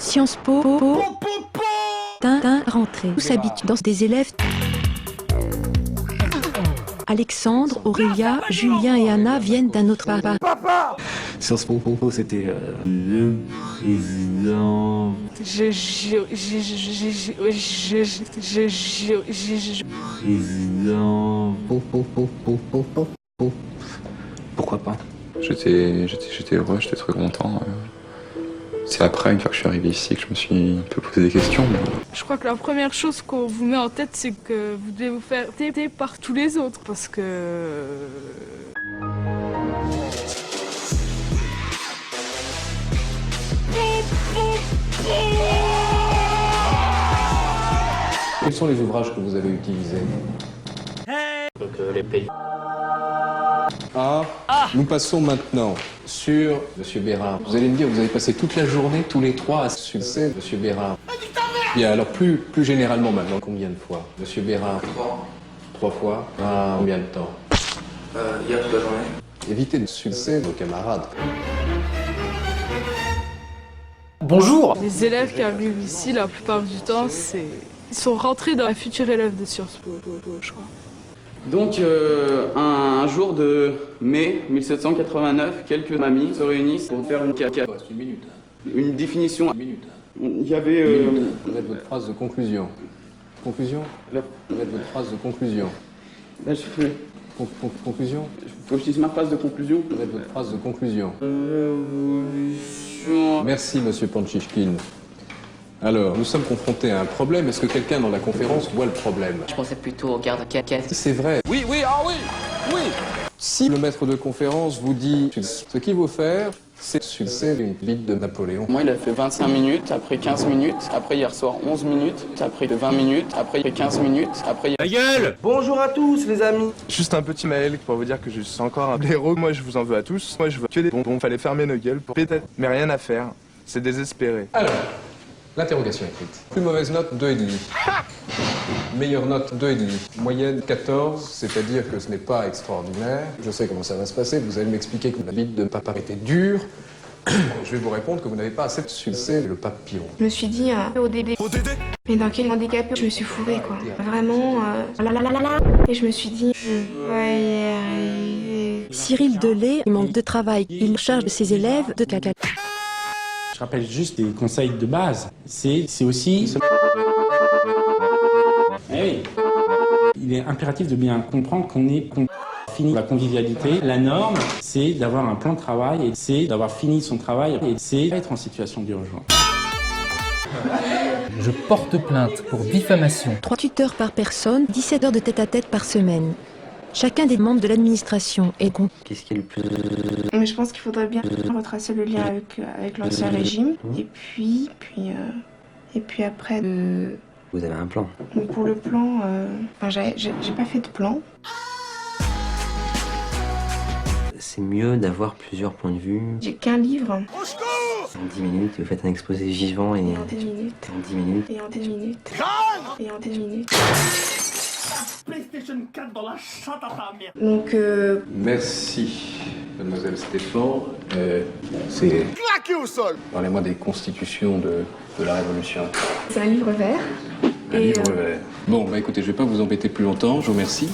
Sciences Po, rentrée. Où s'habituent dans des élèves. Alexandre, Aurélia, Julien et Anna viennent d'un autre papa. Sciences Po, c'était le président. Président. Pourquoi pas? J'étais heureux, j'étais très content. C'est après, une fois que je suis arrivé ici, que je me suis un peu posé des questions. Je crois que la première chose qu'on vous met en tête, c'est que vous devez vous faire aider par tous les autres, parce que... Quels sont les ouvrages que vous avez utilisés? Donc les pays. Nous passons maintenant sur Monsieur Bérard. Vous allez me dire, vous avez passé toute la journée, tous les trois, à succès, Monsieur Bérard. Bien, alors plus généralement maintenant, combien de fois? Monsieur Bérard? 3 fois. Combien de temps? Hier toute la journée. Évitez de succès vos camarades. Bonjour. Les élèves qui arrivent ici, la plupart du temps, ils sont rentrés dans la future élève de Sciences Po, je crois. Donc, un jour de mai 1789, quelques mamies se réunissent pour faire une Une minute. une définition. Une minute. Il y avait... Vous êtes votre phrase de conclusion. Conclusion? Là, Vous êtes votre phrase de conclusion. je fais... Conclusion? Faut que je dise ma phrase de conclusion. Vous êtes votre phrase de conclusion. Révolution... Merci, Monsieur Panchichkin. Alors, nous sommes confrontés à un problème. Est-ce que quelqu'un dans la conférence voit le problème? Je pensais plutôt au garde caquette. C'est vrai. Oui. Si le maître de conférence vous dit ce qu'il faut faire, c'est succès une bite de Napoléon. Moi, il a fait 25 minutes, après 15 minutes, après hier soir 11 minutes, après 20 minutes, après 15 minutes, après... Ta gueule! Bonjour à tous les amis. Juste un petit mail pour vous dire que je suis encore un héros. Moi je vous en veux à tous. Moi je veux que des bonbons. Fallait fermer nos gueules pour peut-être, mais rien à faire. C'est désespéré. Alors, l'interrogation écrite. Plus mauvaise note, 2,5. Meilleure note, 2,5. Moyenne, 14, c'est-à-dire que ce n'est pas extraordinaire. Je sais comment ça va se passer. Vous allez m'expliquer que la bite de papa était dure. Je vais vous répondre que vous n'avez pas assez de succès, le papillon. Je me suis dit, au début, mais dans quel handicapé je me suis fourrée, quoi. Vraiment, et je me suis dit, je vais y arriver. Cyril Delay manque de travail. Il charge ses élèves de caca. Je rappelle juste des conseils de base. C'est aussi... Eh oui. Il est impératif de bien comprendre qu'on fini la convivialité. La norme, c'est d'avoir un plan de travail et c'est d'avoir fini son travail et c'est être en situation d'urgence. Je porte plainte pour diffamation. 3 tuteurs par personne, 17 heures de tête-à-tête par semaine. Chacun des membres de l'administration est con. Qu'est-ce qui est le plus... Mais je pense qu'il faudrait bien retracer le lien avec l'ancien régime. Et puis après, Vous avez un plan? pour le plan, j'ai pas fait de plan. C'est mieux d'avoir plusieurs points de vue. J'ai qu'un livre. En 10 minutes, vous faites un exposé vivant et... En 10 minutes. En 10 minutes. Et en 10 minutes. Et en 10 minutes. PlayStation 4 dans la chatte à ta mère. Donc, Merci, mademoiselle Stéphane. C'est... Claqué au sol. Parlez-moi des constitutions de la Révolution. c'est un livre vert. Un livre vert. Bon, bah écoutez, je vais pas vous embêter plus longtemps. Je vous remercie.